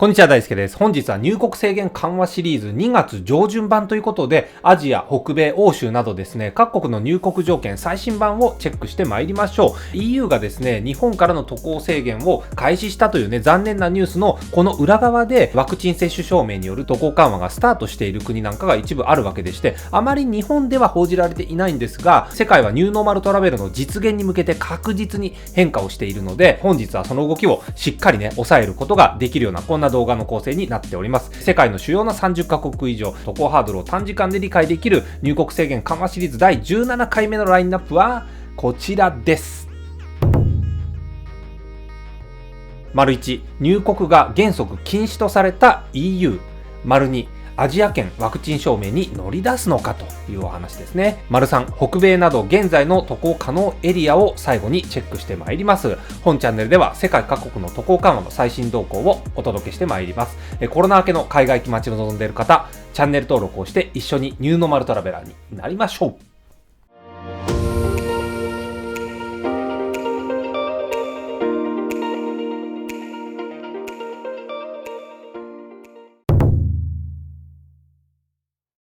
こんにちは、大輔です。本日は入国制限緩和シリーズ2月上旬版ということで、アジア、北米、欧州などですね、各国の入国条件最新版をチェックしてまいりましょう。EU がですね、日本からの渡航制限を開始したというね、残念なニュースのこの裏側で、ワクチン接種証明による渡航緩和がスタートしている国なんかが一部あるわけでして、あまり日本では報じられていないんですが、世界はニューノーマルトラベルの実現に向けて確実に変化をしているので、本日はその動きをしっかりね、抑えることができるような、こんな動画の構成になっております。世界の主要な30カ国以上、渡航ハードルを短時間で理解できる入国制限緩和シリーズ第17回目のラインナップはこちらです。1、入国が原則禁止とされた EU。2、アジア圏ワクチン証明に乗り出すのかというお話ですね。3、北米など現在の渡航可能エリアを最後にチェックしてまいります。本チャンネルでは世界各国の渡航緩和の最新動向をお届けしてまいります。コロナ明けの海外行き待ち望んでいる方、チャンネル登録をして一緒にニューノーマルトラベラーになりましょう。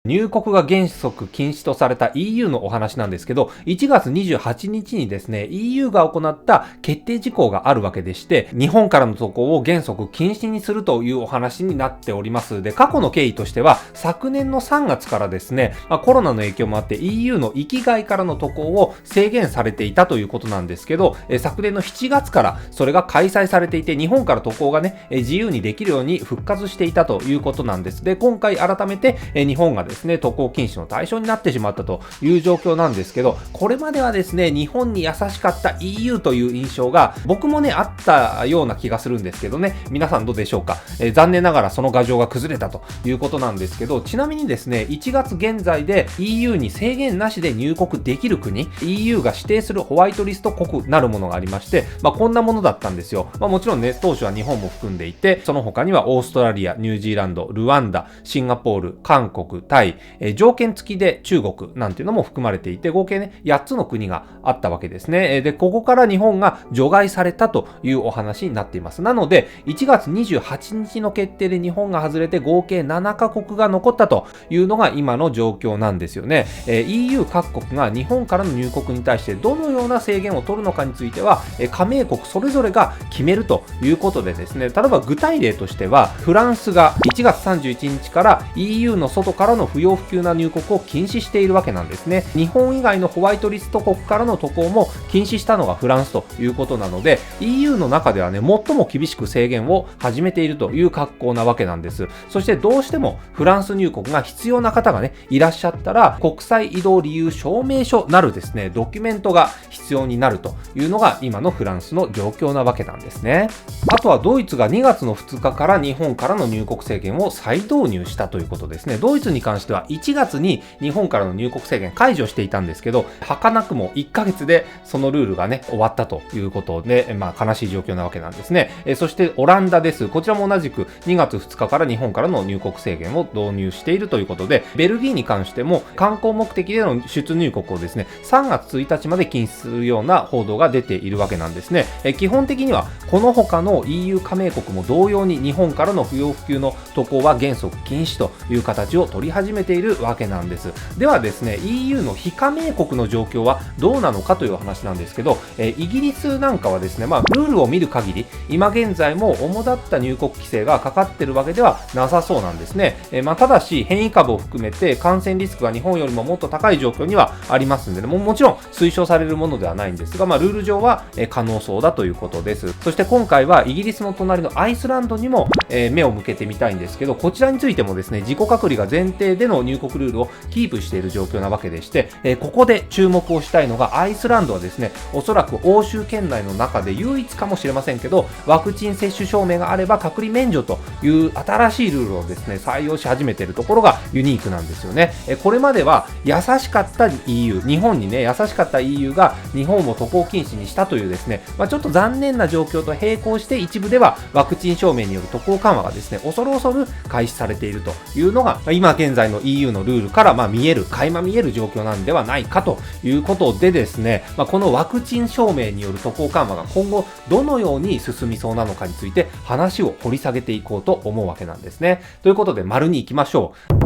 入国が原則禁止とされた EU のお話なんですけど、1月28日にですね、EU が行った決定事項があるわけでして、日本からの渡航を原則禁止にするというお話になっております。で、過去の経緯としては、昨年の3月からですね、コロナの影響もあって EU の域外からの渡航を制限されていたということなんですけど、昨年の7月からそれが開催されていて、日本から渡航がね、自由にできるように復活していたということなんです。で、今回改めて日本がですね、渡航禁止の対象になってしまったという状況なんですけど、これまではですね、日本に優しかった EU という印象が僕もね、あったような気がするんですけどね、皆さんどうでしょうか。残念ながらその牙城が崩れたということなんですけど、ちなみにですね、1月現在で EU に制限なしで入国できる国、EU が指定するホワイトリスト国なるものがありまして、こんなものだったんですよ。もちろんね、当初は日本も含んでいて、その他にはオーストラリア、ニュージーランド、ルワンダ、シンガポール、韓国、タイ、条件付きで中国なんていうのも含まれていて、合計ね、8つの国があったわけですね。で、ここから日本が除外されたというお話になっています。なので、1月28日の決定で日本が外れて合計7カ国が残ったというのが今の状況なんですよね。EU 各国が日本からの入国に対してどのような制限を取るのかについては、加盟国それぞれが決めるということでですね、例えば具体例としては、フランスが1月31日から EU の外からの不要不急な入国を禁止しているわけなんですね。日本以外のホワイトリスト国からの渡航も禁止したのがフランスということなので、 EU の中ではね、最も厳しく制限を始めているという格好なわけなんです。そしてどうしてもフランス入国が必要な方がね、いらっしゃったら、国際移動理由証明書なるですね、ドキュメントが必要になるというのが今のフランスの状況なわけなんですね。あとはドイツが2月の2日から日本からの入国制限を再導入したということですね。ドイツに関しては1月に日本からの入国制限解除していたんですけど、儚くも1ヶ月でそのルールがね、終わったということで、悲しい状況なわけなんですね。そしてオランダです。こちらも同じく2月2日から日本からの入国制限を導入しているということで、ベルギーに関しても観光目的での出入国をですね、3月1日まで禁止するような報道が出ているわけなんですね。基本的にはこの他の EU 加盟国も同様に日本からの不要不急の渡航は原則禁止という形を取り始めているわけなんです。ではですね、 EU の非加盟国の状況はどうなのかという話なんですけど、イギリスなんかはですね、ルールを見る限り今現在も主だった入国規制がかかっているわけではなさそうなんですね。ただし変異株を含めて感染リスクが日本よりももっと高い状況にはありますので、もちろん推奨されるものではないんですが、ルール上は可能そうだということです。そして今回はイギリスの隣のアイスランドにも目を向けてみたいんですけど、こちらについてもですね、自己隔離が前提での入国ルールをキープしている状況なわけでして、ここで注目をしたいのが、アイスランドはですね、おそらく欧州圏内の中で唯一かもしれませんけど、ワクチン接種証明があれば隔離免除という新しいルールをですね、採用し始めているところがユニークなんですよね。これまでは優しかった EU、 日本にね、優しかった EU が日本を渡航禁止にしたというですね、ちょっと残念な状況と並行して、一部ではワクチン証明による渡航緩和がですね、恐る恐る開始されているというのが今現在在の EU のルールから垣間見える状況なんではないかということでですね、このワクチン証明による渡航緩和が今後どのように進みそうなのかについて話を掘り下げていこうと思うわけなんですね。ということで、丸に行きましょう。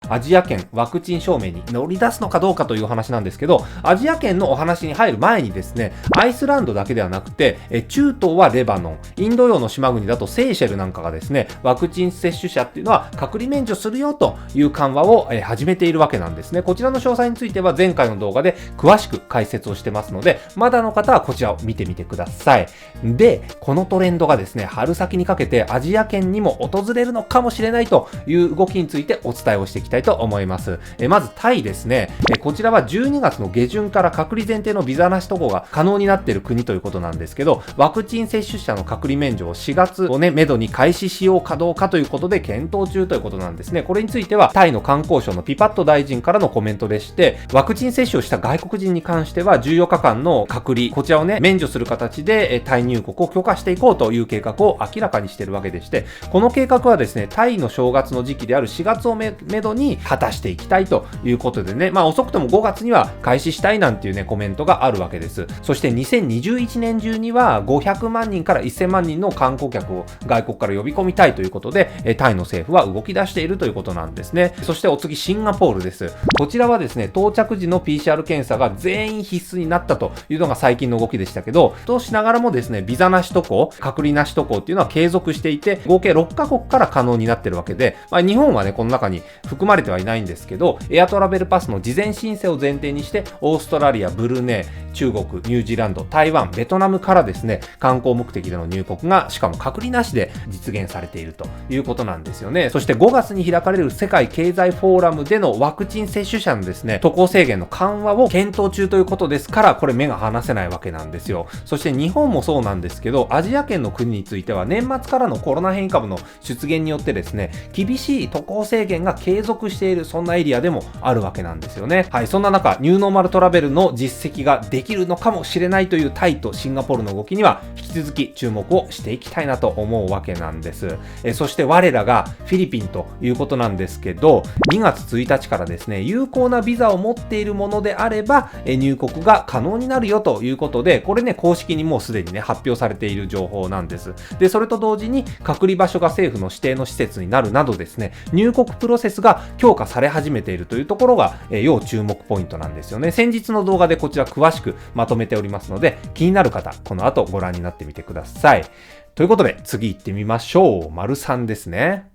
アジア圏ワクチン証明に乗り出すのかどうかという話なんですけど、アジア圏のお話に入る前にですね、アイスランドだけではなくて、中東はレバノン、インド洋の島国だとセーシェルなんかがですね、ワクチン接種者っていうのは隔離免除するよという緩和を始めているわけなんですね。こちらの詳細については前回の動画で詳しく解説をしてますので、まだの方はこちらを見てみてください。で、このトレンドがですね、春先にかけてアジア圏にも訪れるのかもしれないという動きについてお伝えをしていきたいと思います。まずタイですね。こちらは12月の下旬から隔離前提のビザなし渡航が可能になっている国ということなんですけど、ワクチン接種者の隔離免除を4月をめどに開始しようかどうかということで検討中ということなんですね。これについてはタイの観光省のピパット大臣からのコメントでして、ワクチン接種をした外国人に関しては14日間の隔離、こちらを免除する形でタイ入国を許可していこうという計画を明らかにしているわけでして、この計画はですね、タイの正月の時期である4月をめどに果たしていきたいということでね、遅くとも5月には開始したいなんていうね、コメントがあるわけです。そして2021年中には500万人から1000万人の観光客を外国から呼び込みたいということで、タイの政府は動き出しているということなんですね。そしてお次、シンガポールです。こちらはですね、到着時の PCR 検査が全員必須になったというのが最近の動きでしたけど、としながらもですね、ビザなし渡航、隔離なし渡航っていうのは継続していて、合計6カ国から可能になっているわけで、日本はね、この中に含まれてはいないんですけど、エアトラベルパスの事前申請を前提にして、オーストラリア、ブルネイ、中国、ニュージーランド、台湾、ベトナムからですね、観光目的での入国がしかも隔離なしで実現されているということなんですよね。そして5月に開かれる世界経済フォーラムでのワクチン接種者のですね、渡航制限の緩和を検討中ということですから、これ目が離せないわけなんですよ。そして日本もそうなんですけど、アジア圏の国については年末からのコロナ変異株の出現によってですね、厳しい渡航制限が継続している、そんなエリアでもあるわけなんですよね。はい、そんな中、ニューノーマルトラベルの実績ができるのかもしれないというタイとシンガポールの動きには引き続き注目をしていきたいなと思うわけなんです。そして我らがフィリピンということなんですけど、2月1日からですね、有効なビザを持っているものであれば入国が可能になるよということで、これね、公式にもうすでにね、発表されている情報なんです。で、それと同時に隔離場所が政府の指定の施設になるなどですね、入国プロセスが強化され始めているというところが要注目ポイントなんですよね。先日の動画でこちら詳しくまとめておりますので、気になる方、この後ご覧になってみてください。ということで、次行ってみましょう。丸3ですね。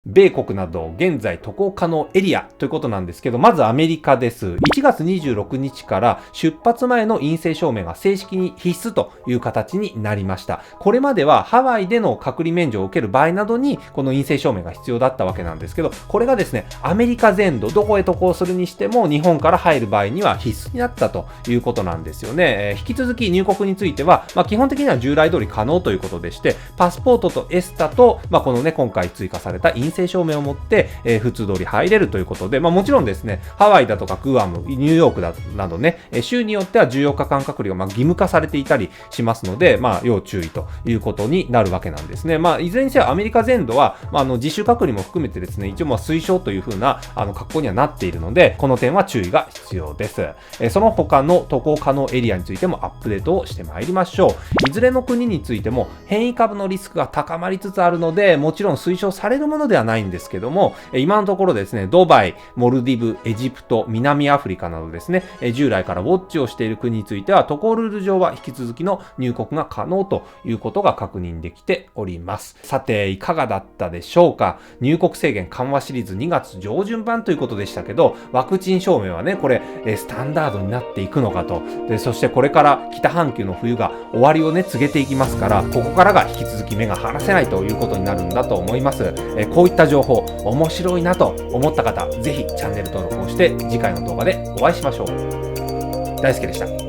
米国など現在渡航可能エリアということなんですけど、まずアメリカです。1月26日から出発前の陰性証明が正式に必須という形になりました。これまではハワイでの隔離免除を受ける場合などにこの陰性証明が必要だったわけなんですけど、これがですね、アメリカ全土どこへ渡航するにしても日本から入る場合には必須になったということなんですよね。引き続き入国については、基本的には従来通り可能ということでして、パスポートとエスタと、このね、今回追加された陰性証明を持って、普通通り入れるということで、もちろんですね、ハワイだとかグアム、ニューヨークだなどね、州によっては14日間隔離が義務化されていたりしますので、要注意ということになるわけなんですね。いずれにせよアメリカ全土は、自主隔離も含めてですね、一応推奨というふうな格好にはなっているので、この点は注意が必要です。その他の渡航可能エリアについてもアップデートをしてまいりましょう。いずれの国についても変異株のリスクが高まりつつあるので、もちろん推奨されるものではないんですけども、今のところですね、ドバイ、モルディブ、エジプト、南アフリカなどですね、従来からウォッチをしている国については渡航ルール上は引き続きの入国が可能ということが確認できております。さて、いかがだったでしょうか。入国制限緩和シリーズ2月上旬版ということでしたけど、ワクチン証明はね、これスタンダードになっていくのかと。で、そしてこれから北半球の冬が終わりをね、告げていきますから、ここからが引き続き目が離せないということになるんだと思います。こういった情報、面白いなと思った方、ぜひチャンネル登録をして次回の動画でお会いしましょう。大輔でした。